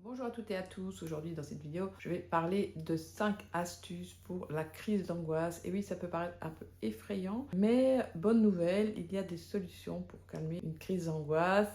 Bonjour à toutes et à tous, aujourd'hui dans cette vidéo je vais parler de 5 astuces pour la crise d'angoisse. Et oui, ça peut paraître un peu effrayant, mais bonne nouvelle, il y a des solutions pour calmer une crise d'angoisse.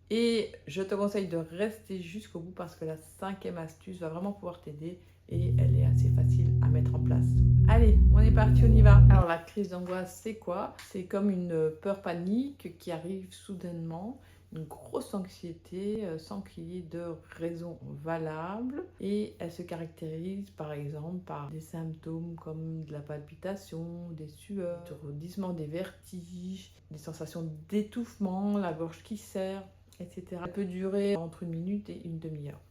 Et je te conseille de rester jusqu'au bout parce que la 5e astuce va vraiment pouvoir t'aider et elle est assez facile à mettre en place. Allez, on est parti, on y va. Alors la crise d'angoisse, c'est quoi? C'est comme une peur panique qui arrive soudainement, une grosse anxiété sans qu'il y ait de raison valable, et elle se caractérise par exemple par des symptômes comme de la palpitation, des sueurs, du redissement, des vertiges, des sensations d'étouffement, la gorge qui serre, etc. Elle peut durer entre 1 minute et une demi-heure.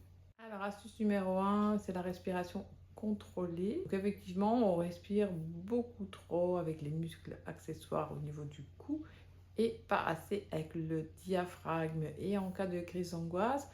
Alors astuce numéro 1, c'est la respiration contrôlée. Donc effectivement, on respire beaucoup trop avec les muscles accessoires au niveau du cou et pas assez avec le diaphragme. Et en cas de crise d'angoisse,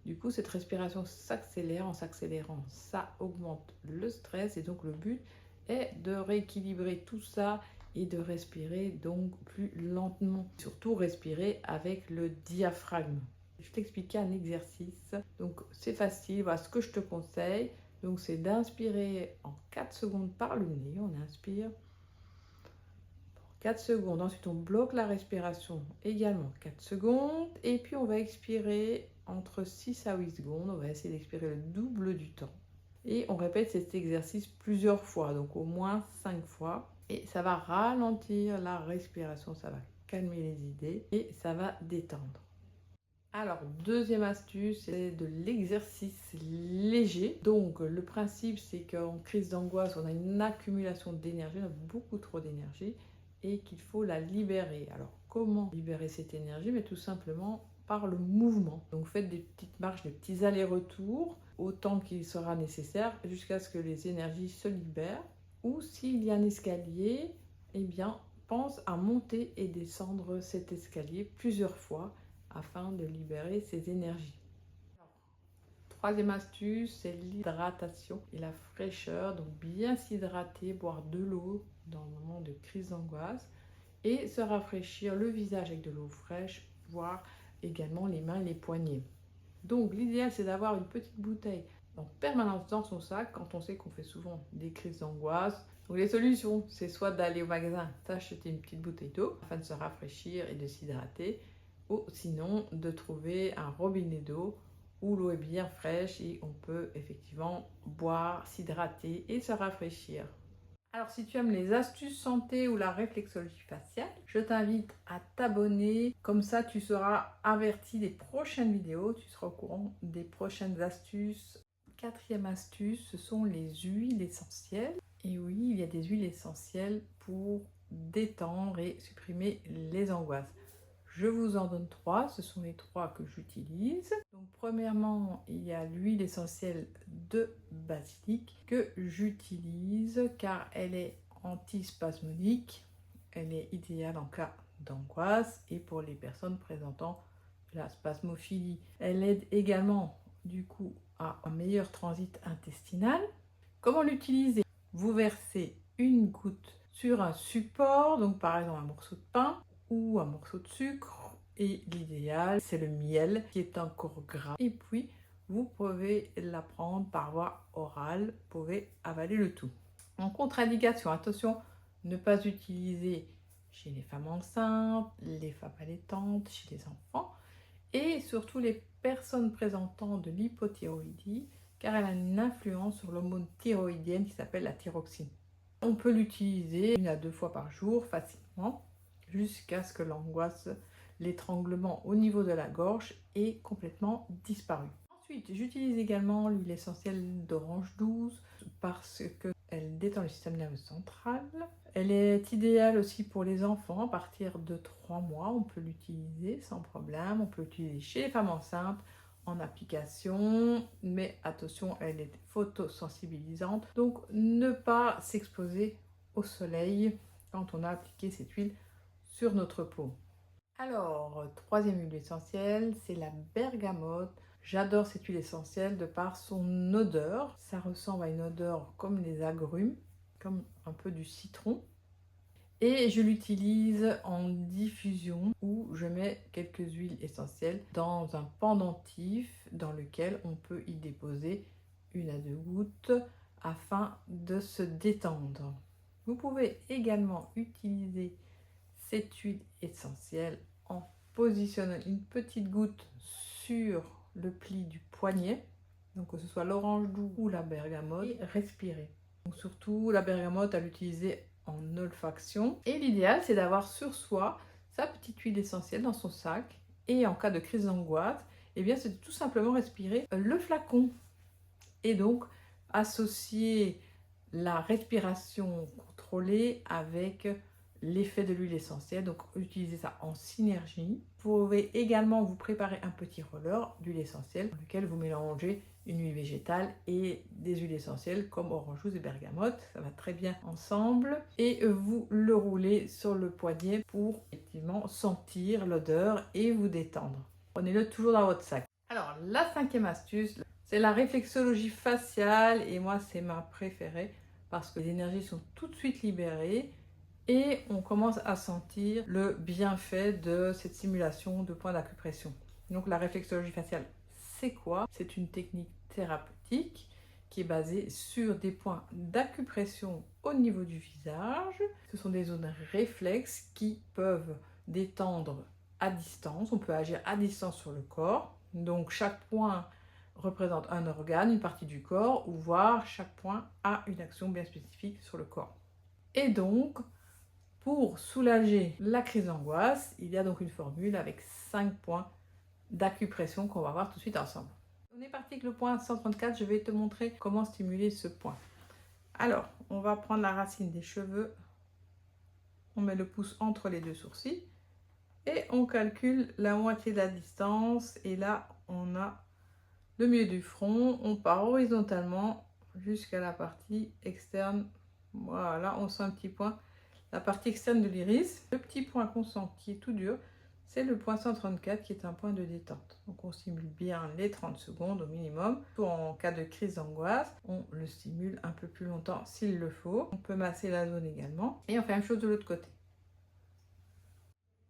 du coup, cette respiration s'accélère. En s'accélérant, ça augmente le stress. Et donc, le but est de rééquilibrer tout ça et de respirer donc plus lentement. Surtout, respirer avec le diaphragme. Je vais t'expliquer un exercice. Donc, c'est facile. Voilà ce que je te conseille. Donc, c'est d'inspirer en 4 secondes par le nez. On inspire 4 secondes. Ensuite, on bloque la respiration également 4 secondes. Et puis, on va expirer entre 6 à 8 secondes. On va essayer d'expirer le double du temps. Et on répète cet exercice plusieurs fois, donc au moins 5 fois. Et ça va ralentir la respiration, ça va calmer les idées et ça va détendre. Alors, deuxième astuce, c'est de l'exercice léger. Donc, le principe, c'est qu'en crise d'angoisse, on a une accumulation d'énergie, on a beaucoup trop d'énergie et qu'il faut la libérer. Alors, comment libérer cette énergie? Mais tout simplement par le mouvement. Donc, faites des petites marches, des petits allers-retours, autant qu'il sera nécessaire, jusqu'à ce que les énergies se libèrent. Ou s'il y a un escalier, eh bien, pense à monter et descendre cet escalier plusieurs fois afin de libérer ses énergies. Troisième astuce, c'est l'hydratation et la fraîcheur. Donc bien s'hydrater, boire de l'eau dans le moment de crise d'angoisse et se rafraîchir le visage avec de l'eau fraîche, voire également les mains et les poignets. Donc l'idéal, c'est d'avoir une petite bouteille en permanence dans son sac quand on sait qu'on fait souvent des crises d'angoisse. Donc les solutions, c'est soit d'aller au magasin, s'acheter une petite bouteille d'eau afin de se rafraîchir et de s'hydrater, ou sinon de trouver un robinet d'eau où l'eau est bien fraîche et on peut effectivement boire, s'hydrater et se rafraîchir. Alors si tu aimes les astuces santé ou la réflexologie faciale, je t'invite à t'abonner. Comme ça, tu seras averti des prochaines vidéos, tu seras au courant des prochaines astuces. Quatrième astuce, ce sont les huiles essentielles. Et oui, il y a des huiles essentielles pour détendre et supprimer les angoisses. Je vous en donne 3, ce sont les 3 que j'utilise. Donc premièrement, il y a l'huile essentielle de basilic que j'utilise car elle est antispasmodique. Elle est idéale en cas d'angoisse et pour les personnes présentant la spasmophilie. Elle aide également du coup à un meilleur transit intestinal. Comment l'utiliser? Vous versez une goutte sur un support, donc par exemple un morceau de pain ou un morceau de sucre, et l'idéal c'est le miel qui est encore gras, et puis vous pouvez la prendre par voie orale, vous pouvez avaler le tout. En contre-indication, attention, ne pas utiliser chez les femmes enceintes, les femmes allaitantes, chez les enfants et surtout les personnes présentant de l'hypothyroïdie, car elle a une influence sur l'hormone thyroïdienne qui s'appelle la thyroxine. On peut l'utiliser 1 à 2 fois par jour facilement jusqu'à ce que l'angoisse, l'étranglement au niveau de la gorge ait complètement disparu. Ensuite, j'utilise également l'huile essentielle d'orange douce parce qu'elle détend le système nerveux central. Elle est idéale aussi pour les enfants à partir de 3 mois. On peut l'utiliser sans problème. On peut l'utiliser chez les femmes enceintes en application, mais attention, elle est photosensibilisante. Donc, ne pas s'exposer au soleil quand on a appliqué cette huile sur notre peau. Alors, troisième huile essentielle, c'est la bergamote. J'adore cette huile essentielle de par son odeur. Ça ressemble à une odeur comme les agrumes, comme un peu du citron. Et je l'utilise en diffusion où je mets quelques huiles essentielles dans un pendentif dans lequel on peut y déposer 1 à 2 gouttes afin de se détendre. Vous pouvez également utiliser cette huile essentielle en positionnant une petite goutte sur le pli du poignet, donc que ce soit l'orange doux ou la bergamote, et respirer. Donc surtout la bergamote à l'utiliser en olfaction. Et l'idéal, c'est d'avoir sur soi sa petite huile essentielle dans son sac. Et en cas de crise d'angoisse, eh bien, c'est tout simplement respirer le flacon. Et donc, associer la respiration contrôlée avec l'effet de l'huile essentielle. Donc, utilisez ça en synergie. Vous pouvez également vous préparer un petit roller d'huile essentielle dans lequel vous mélangez une huile végétale et des huiles essentielles comme orange rouge et bergamote. Ça va très bien ensemble. Et vous le roulez sur le poignet pour effectivement sentir l'odeur et vous détendre. Prenez-le toujours dans votre sac. Alors, la 5e astuce, c'est la réflexologie faciale. Et moi, c'est ma préférée parce que les énergies sont tout de suite libérées. Et on commence à sentir le bienfait de cette simulation de points d'acupression. Donc la réflexologie faciale, c'est quoi? C'est une technique thérapeutique qui est basée sur des points d'acupression au niveau du visage. Ce sont des zones réflexes qui peuvent détendre à distance. On peut agir à distance sur le corps. Donc chaque point représente un organe, une partie du corps, ou voire chaque point a une action bien spécifique sur le corps. Et donc, pour soulager la crise d'angoisse, il y a donc une formule avec 5 points d'acupression qu'on va voir tout de suite ensemble. On est parti avec le point 134, je vais te montrer comment stimuler ce point. Alors, on va prendre la racine des cheveux, on met le pouce entre les 2 sourcils et on calcule la moitié de la distance. Et là, on a le milieu du front, on part horizontalement jusqu'à la partie externe. Voilà, on sent un petit point. La partie externe de l'iris, le petit point qu'on sent qui est tout dur, c'est le point 134 qui est un point de détente. Donc on stimule bien les 30 secondes au minimum. En cas de crise d'angoisse, on le stimule un peu plus longtemps s'il le faut. On peut masser la zone également. Et on fait la même chose de l'autre côté.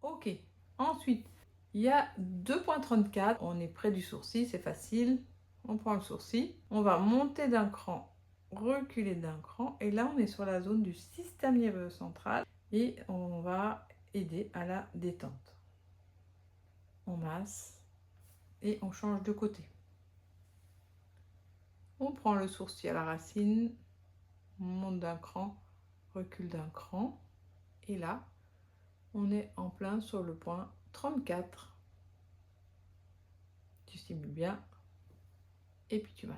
Ok, ensuite, il y a 2.34. On est près du sourcil, c'est facile. On prend le sourcil, on va monter d'un cran, reculer d'un cran, et là on est sur la zone du système nerveux central et on va aider à la détente. On masse et on change de côté. On prend le sourcil à la racine, on monte d'un cran, recule d'un cran, et là on est en plein sur le point 34. Tu stimules bien et puis tu masses.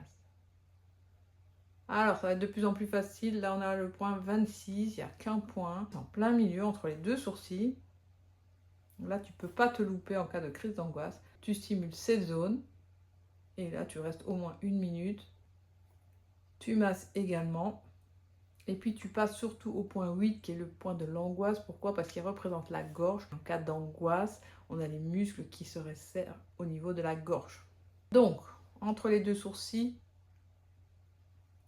Alors, ça va être de plus en plus facile. Là, on a le point 26. Il n'y a qu'un point. En plein milieu, entre les 2 sourcils. Là, tu ne peux pas te louper en cas de crise d'angoisse. Tu stimules cette zone. Et là, tu restes au moins 1 minute. Tu masses également. Et puis, tu passes surtout au point 8, qui est le point de l'angoisse. Pourquoi? Parce qu'il représente la gorge. En cas d'angoisse, on a les muscles qui se resserrent au niveau de la gorge. Donc, entre les 2 sourcils,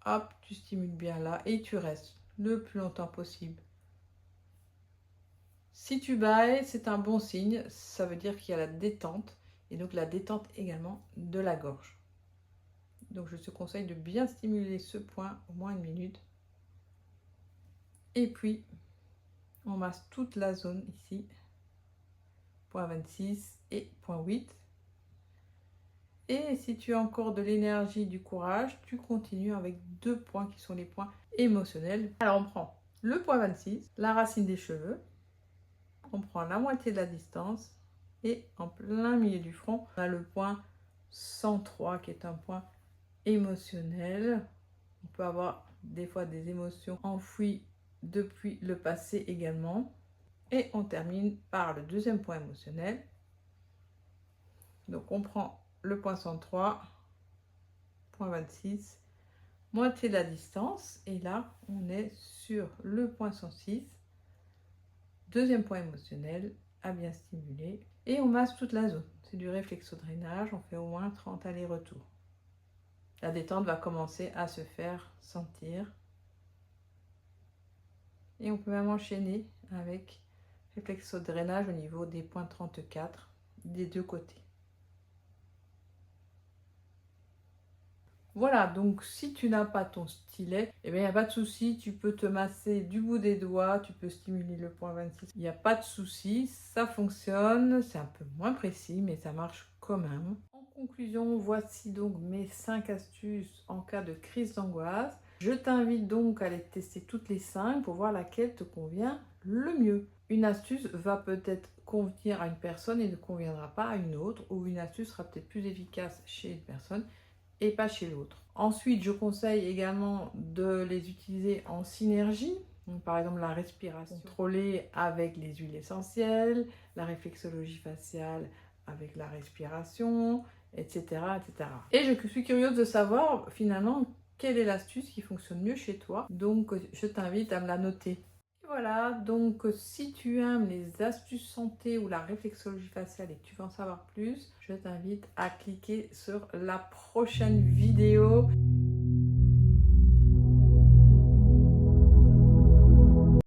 hop, tu stimules bien là et tu restes le plus longtemps possible. Si tu bailles, c'est un bon signe, ça veut dire qu'il y a la détente et donc la détente également de la gorge. Donc je te conseille de bien stimuler ce point au moins 1 minute. Et puis, on masse toute la zone ici, point 26 et point 8. Et si tu as encore de l'énergie, du courage, tu continues avec 2 points qui sont les points émotionnels. Alors on prend le point 26, la racine des cheveux, on prend la moitié de la distance et en plein milieu du front, on a le point 103 qui est un point émotionnel. On peut avoir des fois des émotions enfouies depuis le passé également. Et on termine par le 2e point émotionnel. Donc on prend le point 103, point 26, moitié de la distance, et là on est sur le point 106, 2e point émotionnel à bien stimuler, et on masse toute la zone. C'est du réflexodrainage, on fait au moins 30 allers-retours. La détente va commencer à se faire sentir. Et on peut même enchaîner avec réflexo-drainage au niveau des points 34 des deux côtés. Voilà, donc si tu n'as pas ton stylet, eh bien, il n'y a pas de souci, tu peux te masser du bout des doigts, tu peux stimuler le point 26, il n'y a pas de souci, ça fonctionne, c'est un peu moins précis, mais ça marche quand même. En conclusion, voici donc mes 5 astuces en cas de crise d'angoisse. Je t'invite donc à les tester toutes les 5 pour voir laquelle te convient le mieux. Une astuce va peut-être convenir à une personne et ne conviendra pas à une autre, ou une astuce sera peut-être plus efficace chez une personne et pas chez l'autre. Ensuite, je conseille également de les utiliser en synergie. Donc, par exemple, la respiration contrôlée avec les huiles essentielles, la réflexologie faciale avec la respiration, etc., etc. Et je suis curieuse de savoir finalement quelle est l'astuce qui fonctionne mieux chez toi. Donc, je t'invite à me la noter. Voilà, donc si tu aimes les astuces santé ou la réflexologie faciale et que tu veux en savoir plus, je t'invite à cliquer sur la prochaine vidéo.